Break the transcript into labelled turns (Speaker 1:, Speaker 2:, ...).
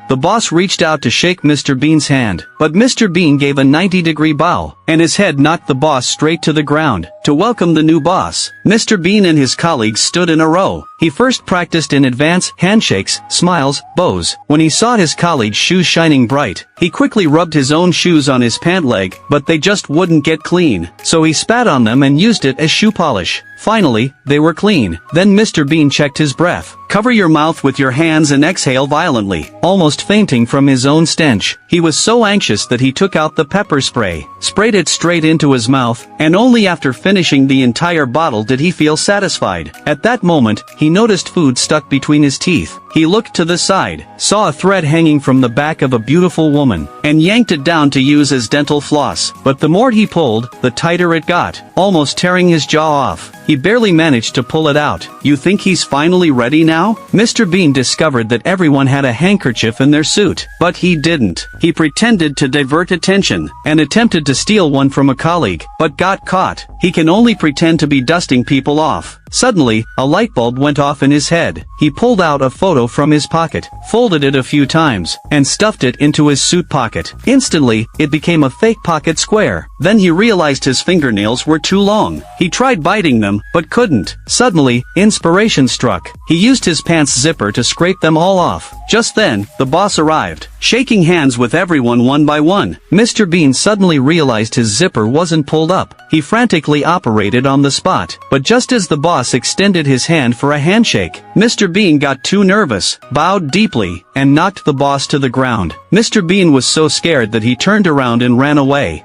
Speaker 1: the boss reached out to shake Mr. Bean's hand, but Mr. Bean gave a 90-degree bow, and his head knocked the boss straight to the ground. To welcome the new boss, Mr. Bean and his colleagues stood in a row. He first practiced in advance handshakes, smiles, bows. When he saw his colleagues' shoes shining bright, he quickly rubbed his own shoes on his pant leg, but they just wouldn't get clean, so he spat on them and used it as shoe polish. Finally, they were clean. Then Mr. Bean checked his breath. Cover your mouth with your hands and exhale violently, almost fainting from his own stench. He was so anxious that he took out the pepper spray, sprayed it straight into his mouth, and only after finishing the entire bottle did he feel satisfied. At that moment, he noticed food stuck between his teeth. He looked to the side, saw a thread hanging from the back of a beautiful woman, and yanked it down to use as dental floss. But the more he pulled, the tighter it got, almost tearing his jaw off. He barely managed to pull it out. You think he's finally ready now? Mr. Bean discovered that everyone had a handkerchief in their suit, but he didn't. He pretended to divert attention, and attempted to steal one from a colleague, but got caught. He can only pretend to be dusting people off. Suddenly, a light bulb went off in his head. He pulled out a photo from his pocket, folded it a few times, and stuffed it into his suit pocket. Instantly, it became a fake pocket square. Then he realized his fingernails were too long. He tried biting them, but couldn't. Suddenly, inspiration struck. He used his pants zipper to scrape them all off. Just then, the boss arrived, shaking hands with everyone one by one. Mr. Bean suddenly realized his zipper wasn't pulled up. He frantically operated on the spot, but just as the boss extended his hand for a handshake, Mr. Bean got too nervous, bowed deeply, and knocked the boss to the ground. Mr. Bean was so scared that he turned around and ran away.